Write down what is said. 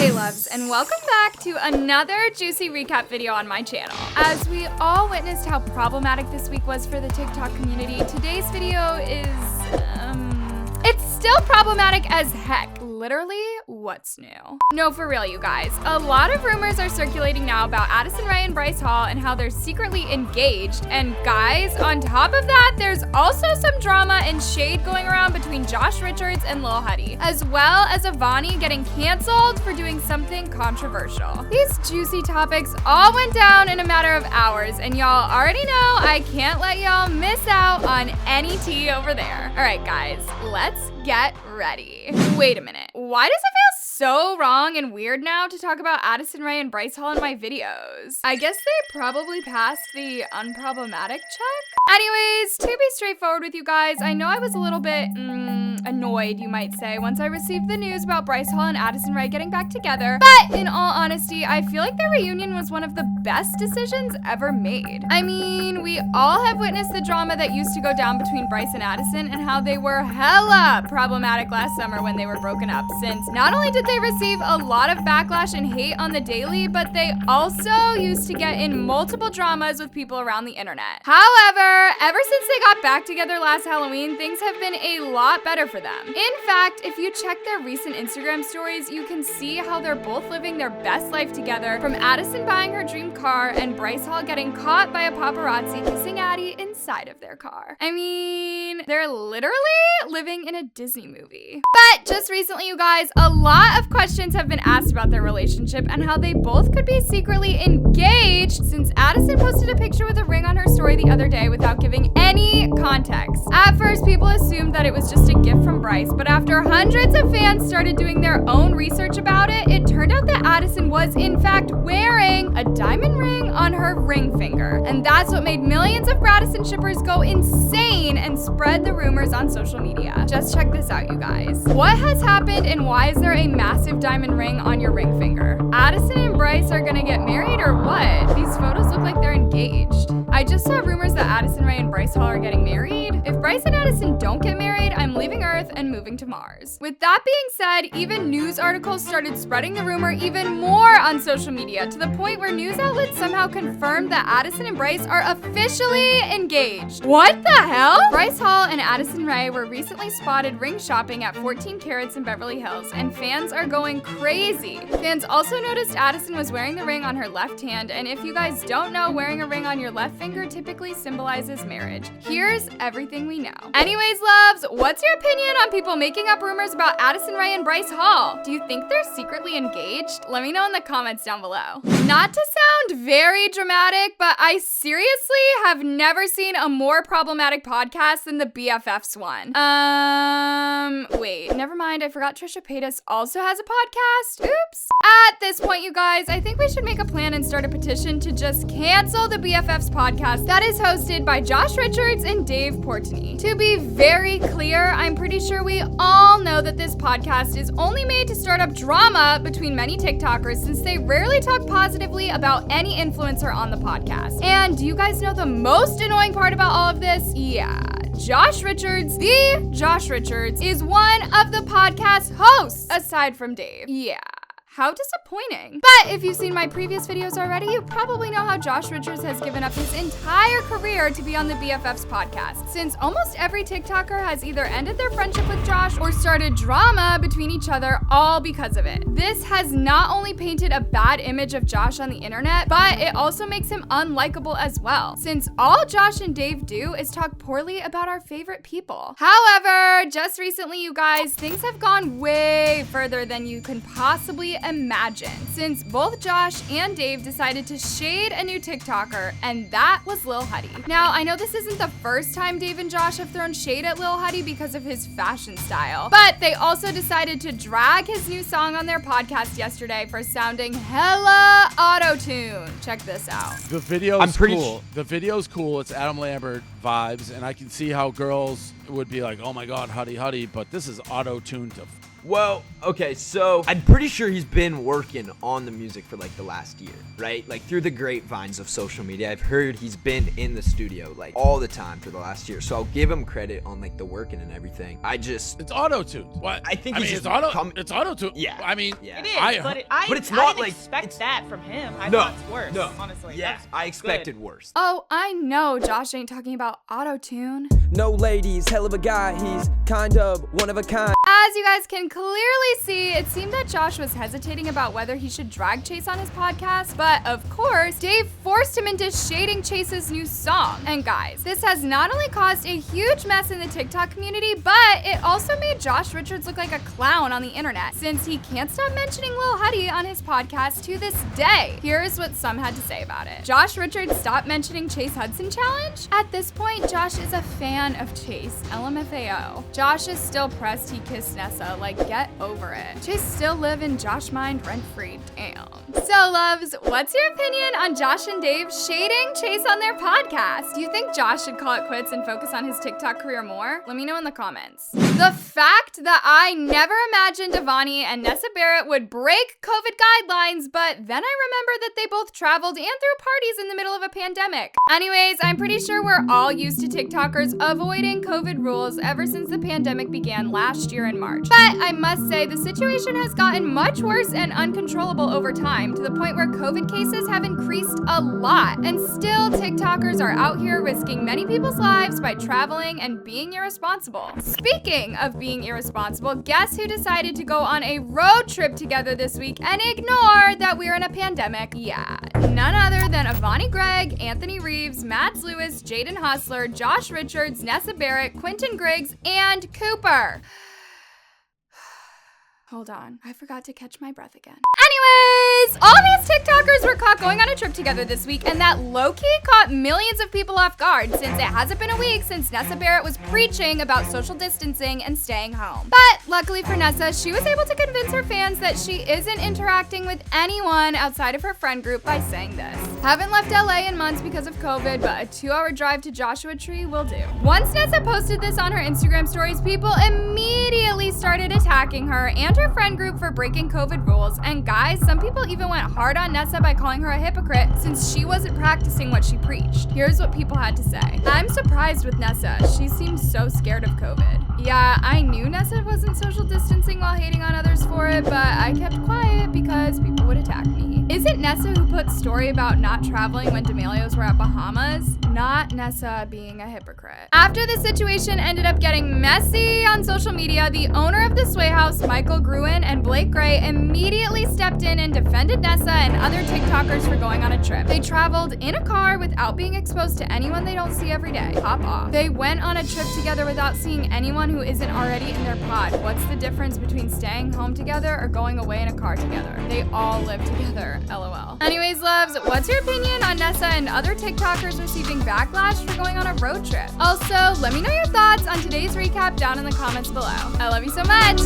Hey loves, and welcome back to another juicy recap video on my channel. As we all witnessed how problematic this week was for the TikTok community, today's video is, it's still problematic as heck. Literally, what's new? No, for real, you guys. A lot of rumors are circulating now about Addison Rae and Bryce Hall and how they're secretly engaged. And guys, on top of that, there's also some drama and shade going around between Josh Richards and Lil Huddy, as well as Avani getting canceled for doing something controversial. These juicy topics all went down in a matter of hours, and y'all already know I can't let y'all miss out on any tea over there. All right, guys, let's get ready. Wait a minute. Why does it feel so wrong and weird now to talk about Addison Rae and Bryce Hall in my videos? I guess they probably passed the unproblematic check? Anyways, to be straightforward with you guys, I know I was a little bit, annoyed, you might say, once I received the news about Bryce Hall and Addison Rae getting back together, but in all honesty, I feel like their reunion was one of the best decisions ever made. I mean, we all have witnessed the drama that used to go down between Bryce and Addison and how they were hella problematic last summer when they were broken up, since not only did they receive a lot of backlash and hate on the daily, but they also used to get in multiple dramas with people around the internet. However, ever since they got back together last Halloween, things have been a lot better for them. In fact, if you check their recent Instagram stories, you can see how they're both living their best life together, from Addison buying her dream car and Bryce Hall getting caught by a paparazzi kissing Addie inside of their car. I mean, they're literally living in a Disney movie. But just recently, you guys, a lot of questions have been asked about their relationship and how they both could be secretly engaged, since Addison posted a picture with a ring on her story the other day without giving any context. At first, people assumed that it was just a gift from Bryce, but after hundreds of fans started doing their own research about it, it turned out that Addison was in fact wearing a diamond ring on her ring finger. And that's what made millions of Bradison shippers go insane and spread the rumors on social media. Just check this out, you guys. What has happened and why is there a massive diamond ring on your ring finger? Addison and Bryce are gonna get married or what? These photos look like they're engaged. I just saw rumors that Addison Rae and Bryce Hall are getting married. If Bryce and Addison don't get married, I'm leaving Earth and moving to Mars. With that being said, even news articles started spreading the rumor even more on social media, to the point where news outlets somehow confirmed that Addison and Bryce are officially engaged. What the hell? Bryce Hall and Addison Rae were recently spotted ring shopping at 14 Carats in Beverly Hills, and fans are going crazy. Fans also noticed Addison was wearing the ring on her left hand, and if you guys don't know, wearing a ring on your left finger typically symbolizes marriage. Here's everything we know. Anyways, loves, what's your opinion on people making up rumors about Addison Rae and Bryce Hall? Do you think they're secretly engaged? Let me know in the comments down below. Not to sound very dramatic, but I seriously have never seen a more problematic podcast than the BFFs one. Wait, never mind. I forgot Trisha Paytas also has a podcast. Oops. At this point, you guys, I think we should make a plan and start a petition to just cancel the BFFs podcast that is hosted by Josh Richards and Dave Portnoy. To be very clear, I'm pretty sure we all know that this podcast is only made to start up drama between many TikTokers, since they rarely talk positively about any influencer on the podcast. And do you guys know the most annoying part about all of this? Yeah. Josh Richards, the Josh Richards, is one of the podcast hosts, aside from Dave. Yeah. How disappointing. But if you've seen my previous videos already, you probably know how Josh Richards has given up his entire career to be on the BFFs podcast, since almost every TikToker has either ended their friendship with Josh or started drama between each other, all because of it. This has not only painted a bad image of Josh on the internet, but it also makes him unlikable as well, since all Josh and Dave do is talk poorly about our favorite people. However, just recently, you guys, things have gone way further than you can possibly imagine, since both Josh and Dave decided to shade a new TikToker, and that was Lil Huddy. Now, I know this isn't the first time Dave and Josh have thrown shade at Lil Huddy because of his fashion style, but they also decided to drag his new song on their podcast yesterday for sounding hella auto-tune. Check this out. The video's cool. The video's cool. It's Adam Lambert vibes, and I can see how girls would be like, oh my god, Huddy, Huddy, but this is auto-tuned to Well, okay, so I'm pretty sure he's been working on the music for like the last year, right? Like through the grapevines of social media, I've heard he's been in the studio like all the time for the last year. So I'll give him credit on like the working and everything. It's auto-tuned. What? I think it's auto-tuned. Yeah. I mean, yeah. It is, but it's I not didn't like expect that from him. I thought it's worse. No, honestly. Yeah, That's I expected good. worse. Oh, I know Josh ain't talking about auto-tune. No ladies, hell of a guy, he's kind of one of a kind. As you guys can clearly see, it seemed that Josh was hesitating about whether he should drag Chase on his podcast, but of course, Dave forced him into shading Chase's new song. And guys, this has not only caused a huge mess in the TikTok community, but it also made Josh Richards look like a clown on the internet, since he can't stop mentioning Lil Huddy on his podcast to this day. Here's what some had to say about it. Josh Richards stopped mentioning Chase Hudson challenge? At this point, Josh is a fan of Chase, LMFAO. Josh is still pressed he kissed Nessa, like get over it. Chase still live in Josh mind rent-free, damn. So loves, what's your opinion on Josh and Dave shading Chase on their podcast? Do you think Josh should call it quits and focus on his TikTok career more? Let me know in the comments. The fact that I never imagined Avani and Nessa Barrett would break COVID guidelines, but then I remember that they both traveled and threw parties in the middle of a pandemic. Anyways, I'm pretty sure we're all used to TikTokers avoiding COVID rules ever since the pandemic began last year in March. But I must say the situation has gotten much worse and uncontrollable over time, to the point where COVID cases have increased a lot. And still, TikTokers are out here risking many people's lives by traveling and being irresponsible. Speaking of being irresponsible, guess who decided to go on a road trip together this week and ignore that we're in a pandemic? Yeah, none other than Avani Gregg, Anthony Reeves, Mads Lewis, Jaden Hustler, Josh Richards, Nessa Barrett, Quentin Griggs, and Cooper. Hold on, I forgot to catch my breath again. Anyways, all these TikTokers were caught going on a trip together this week, and that low-key caught millions of people off guard, since it hasn't been a week since Nessa Barrett was preaching about social distancing and staying home. But luckily for Nessa, she was able to convince her fans that she isn't interacting with anyone outside of her friend group by saying this. Haven't left LA in months because of COVID, but a 2-hour drive to Joshua Tree will do. Once Nessa posted this on her Instagram stories, people immediately started attacking her and her friend group for breaking COVID rules. And guys, some people even went hard on Nessa by calling her a hypocrite since she wasn't practicing what she preached. Here's what people had to say. I'm surprised with Nessa. She seems so scared of COVID. Yeah, I knew Nessa wasn't social distancing while hating on others for it, but I kept quiet because people would attack me. Isn't Nessa who put story about not traveling when D'Amelios were at Bahamas? Not Nessa being a hypocrite. After the situation ended up getting messy on social media, the owner of the Sway House, Michael Gruen, and Blake Gray immediately stepped in and defended Nessa and other TikTokers for going on a trip. They traveled in a car without being exposed to anyone they don't see every day. Pop off. They went on a trip together without seeing anyone who isn't already in their pod. What's the difference between staying home together or going away in a car together? They all live together, LOL. Anyways, loves, what's your opinion on Nessa and other TikTokers receiving backlash for going on a road trip? Also, let me know your thoughts on today's recap down in the comments below. I love you so much.